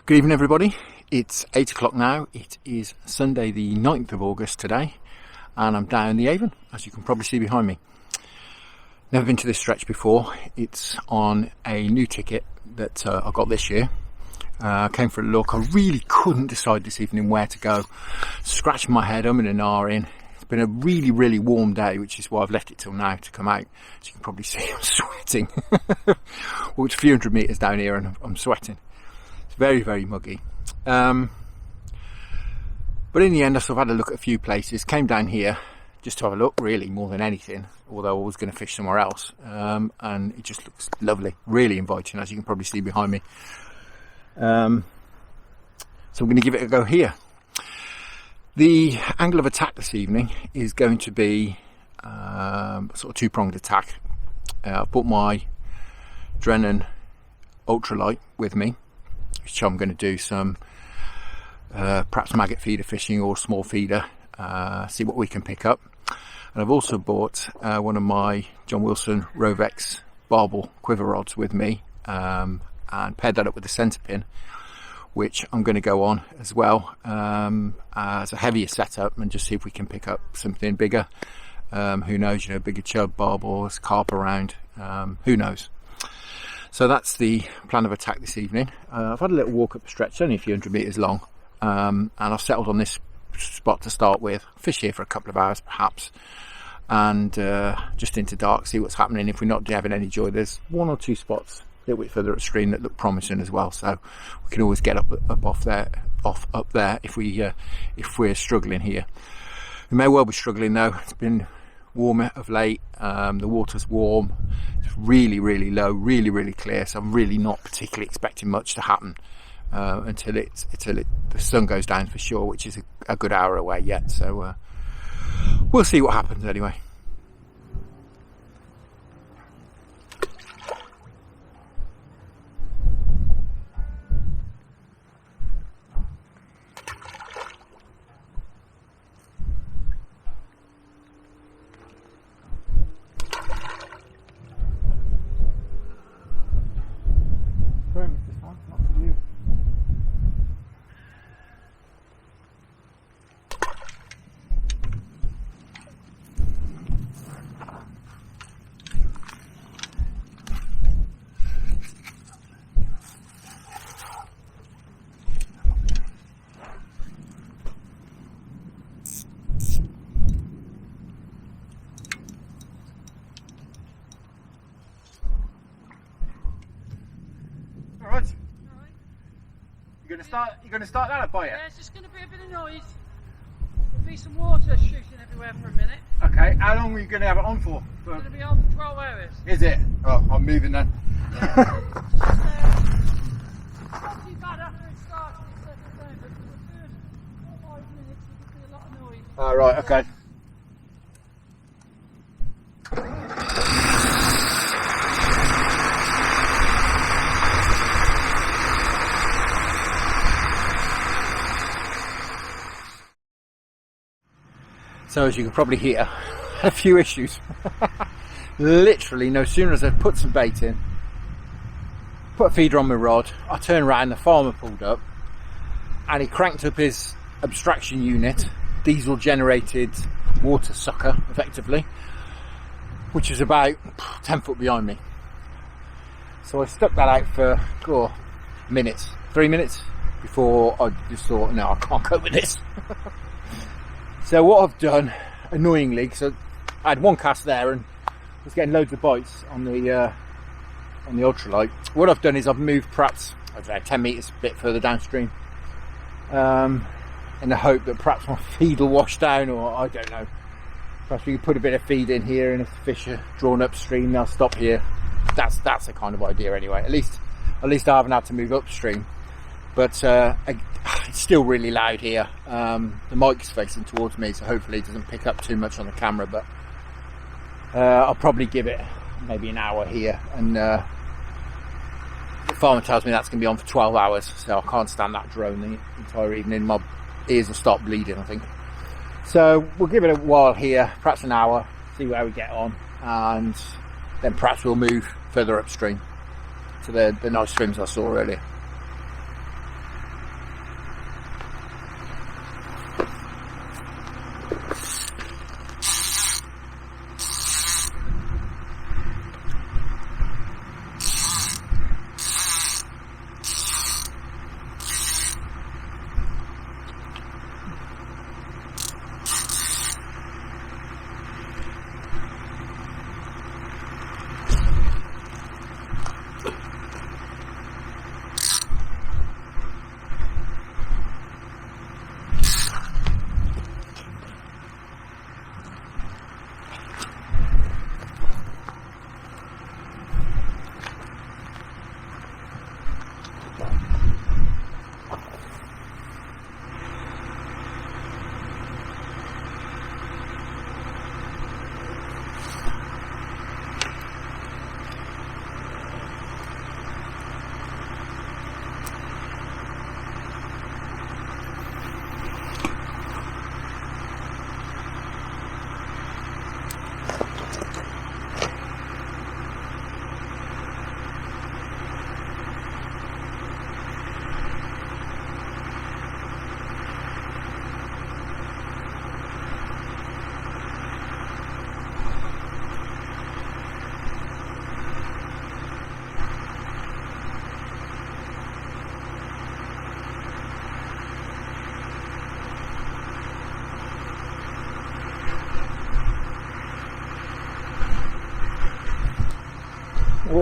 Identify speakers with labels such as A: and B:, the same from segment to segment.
A: Good evening everybody, it's 8 o'clock now. It is Sunday the 9th of August today and I'm down the Avon, as you can probably see behind me. Never been to this stretch before. It's on a new ticket that I got this year. Came for a look. I really couldn't decide this evening where to go. Scratching my head, and ahhing. It's been a really warm day, which is why I've left it till now to come out. As you can probably see, I'm sweating. Well, it's a few hundred metres down here and I'm sweating. Very muggy, but in the end I sort of had a look at a few places, came down here just to have a look really more than anything, although I was going to fish somewhere else, and it just looks lovely, really inviting, as you can probably see behind me. So I'm going to give it a go here. The angle of attack this evening is going to be sort of two-pronged attack. I've brought my Drennan Ultralight with me, which I'm going to do some perhaps maggot feeder fishing or small feeder, see what we can pick up. And I've also bought one of my John Wilson Rovex Barbel Quiver rods with me, and paired that up with the Centrepin, which I'm going to go on as well as a heavier setup and just see if we can pick up something bigger. Who knows, you know, bigger chub, barbels, carp around, who knows. So that's the plan of attack this evening. I've had a little walk up the stretch, only a few hundred metres long, and I've settled on this spot to start with. Fish here for a couple of hours perhaps, and just into dark, see what's happening. If we're not having any joy, there's one or two spots a little bit further upstream that look promising as well, so we can always get up there if we're struggling here. We may well be struggling though. It's been warmer of late, the water's warm, it's really low, really clear, so I'm really not particularly expecting much to happen until the sun goes down for sure, which is a good hour away yet, so we'll see what happens anyway. You're going to start that up, are you?
B: Yeah, it's just going to be a bit of noise. There'll be some water shooting everywhere for a minute.
A: Okay, how long are you going to have it on for?
B: It's going to be on for 12 hours.
A: Is it? Oh, I'm moving then.
B: Yeah. It's not too bad after it starts, it's settled down, but for the first 5 minutes there'll be a lot of noise.
A: Oh, right, okay. So as you can probably hear, I had a few issues. Literally, no sooner as I put some bait in, put a feeder on my rod, I turned around, the farmer pulled up, and he cranked up his abstraction unit, diesel generated water sucker, effectively, which is about 10 foot behind me. So I stuck that out for 3 minutes, before I just thought, no, I can't cope with this. So what I've done, annoyingly, because I had one cast there and was getting loads of bites on the ultralight. What I've done is I've moved perhaps, I don't know, 10 metres a bit further downstream, in the hope that perhaps my feed will wash down, or I don't know. Perhaps we could put a bit of feed in here, and if the fish are drawn upstream, they'll stop here. That's the kind of idea anyway. At least I haven't had to move upstream. But it's still really loud here. The mic's facing towards me, so hopefully it doesn't pick up too much on the camera, but I'll probably give it maybe an hour here, and the farmer tells me that's going to be on for 12 hours, so I can't stand that drone the entire evening. My ears will start bleeding, I think. So we'll give it a while here, perhaps an hour, see where we get on, and then perhaps we'll move further upstream to the nice swims I saw earlier.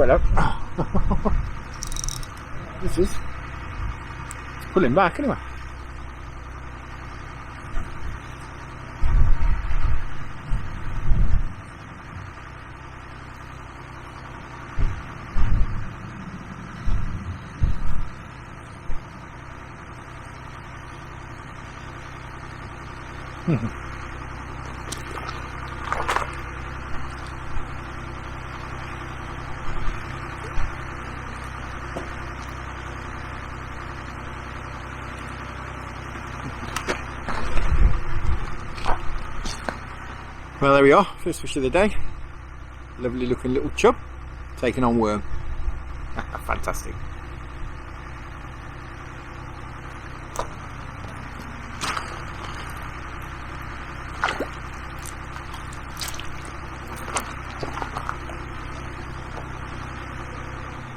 A: hello. This is pulling back anyway. Well, there we are, first fish of the day. Lovely looking little chub, taking on worm. Fantastic.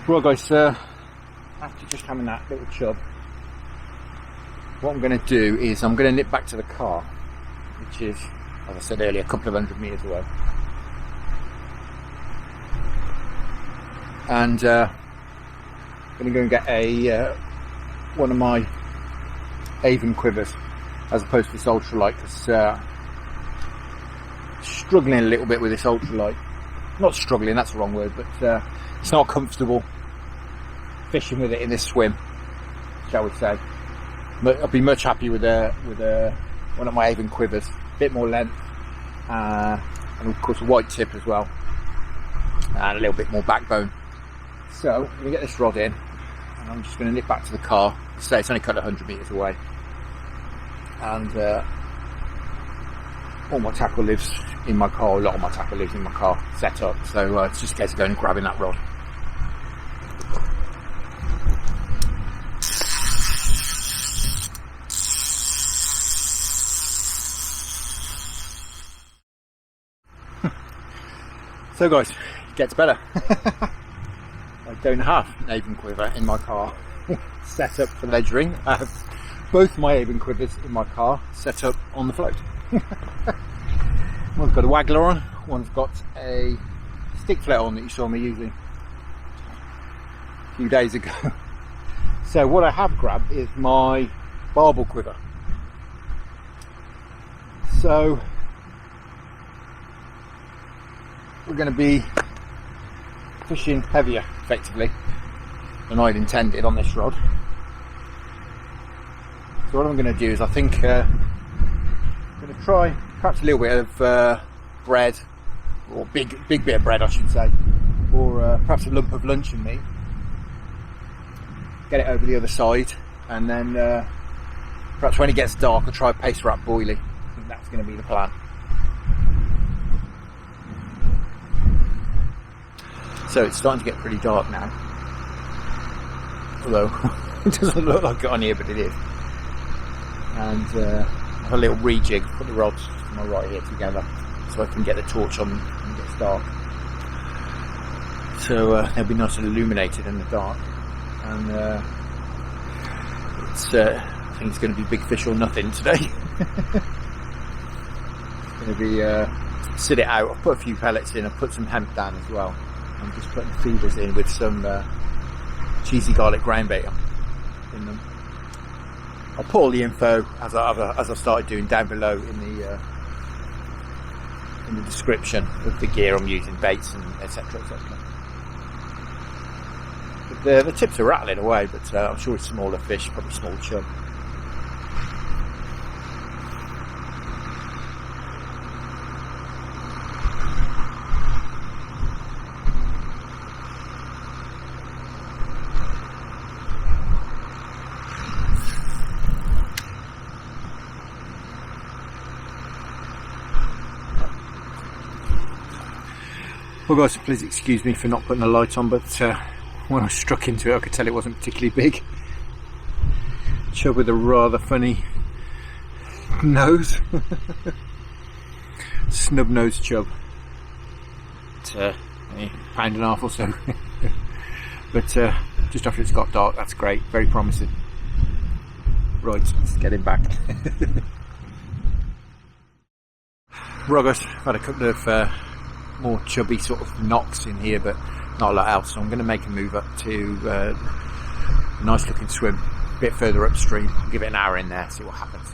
A: Right guys, after just having that little chub, what I'm going to do is I'm going to nip back to the car, which is, as I said earlier, a couple of 100 metres away. And I'm going to go and get a one of my Avon quivers as opposed to this Ultralight, because struggling a little bit with this Ultralight. Not struggling, that's the wrong word, but it's not comfortable fishing with it in this swim, shall we say. But I'd be much happier with one of my Avon quivers. Bit more length, and of course a white tip as well, and a little bit more backbone. So I'm going to get this rod in, and I'm just going to nip back to the car. Say it's only cut 100 metres away, and all my tackle lives in my car. A lot of my tackle lives in my car, set up. So it's just a case of going and grabbing that rod. So guys, it gets better. I don't have an Avon quiver in my car set up for ledgering. I have both my Avon quivers in my car set up on the float. One's got a waggler on, one's got a stick float on that you saw me using a few days ago. So what I have grabbed is my Barbel quiver. So we're going to be fishing heavier, effectively, than I'd intended on this rod. So what I'm going to do is, I think, I'm going to try perhaps a little bit of bread, or big bit of bread I should say, or perhaps a lump of luncheon meat. Get it over the other side, and then perhaps when it gets dark I'll try paste wrap boilie. I think that's going to be the plan. So it's starting to get pretty dark now, although it doesn't look like it on here, but it is. And I have a little rejig, put the rods to my right here together so I can get the torch on when it gets dark. So they'll be nice and illuminated in the dark. And I think it's going to be big fish or nothing today. It's going to be sit it out. I've put a few pellets in, I've put some hemp down as well. I'm just putting feeders in with some cheesy garlic ground bait in them. I'll put all the info as I started doing down below in the description of the gear I'm using, baits and etc. etc. But the tips are rattling away, but I'm sure it's smaller fish, probably small chub. Well guys, please excuse me for not putting the light on, but when I struck into it I could tell it wasn't particularly big. Chub with a rather funny nose. Snub nosed chub. It's a pound and a half or so. But just after it's got dark, that's great, very promising. Right, let's get him back. Right guys, I've had a couple of more chubby sort of knocks in here, but not a lot else, so I'm going to make a move up to a nice looking swim a bit further upstream, give it an hour in there, see what happens.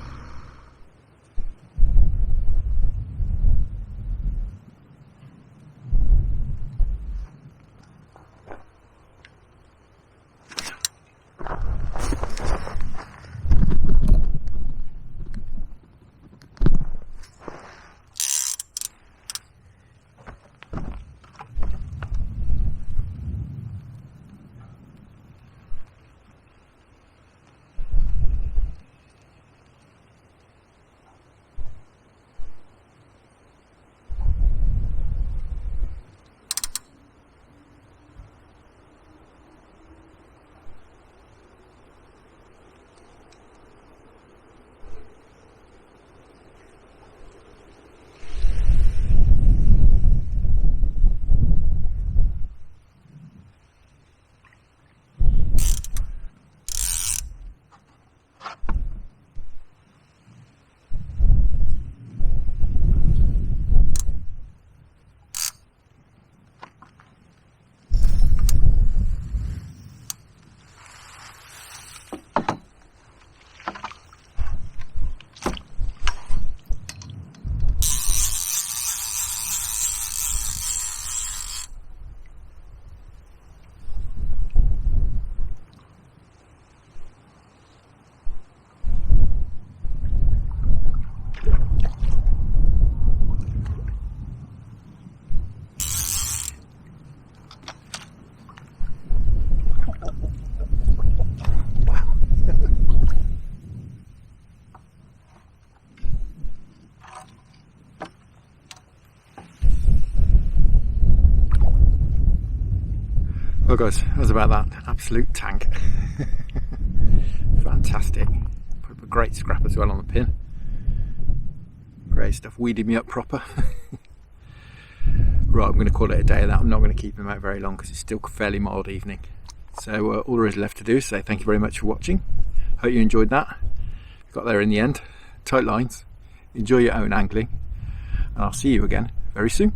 A: Well guys, that was about that. Absolute tank. Fantastic. Put up a great scrap as well on the pin. Great stuff. Weeded me up proper. Right, I'm going to call it a day of that. I'm not going to keep him out very long because it's still a fairly mild evening. So all there is left to do is say thank you very much for watching. Hope you enjoyed that. Got there in the end. Tight lines. Enjoy your own angling. And I'll see you again very soon.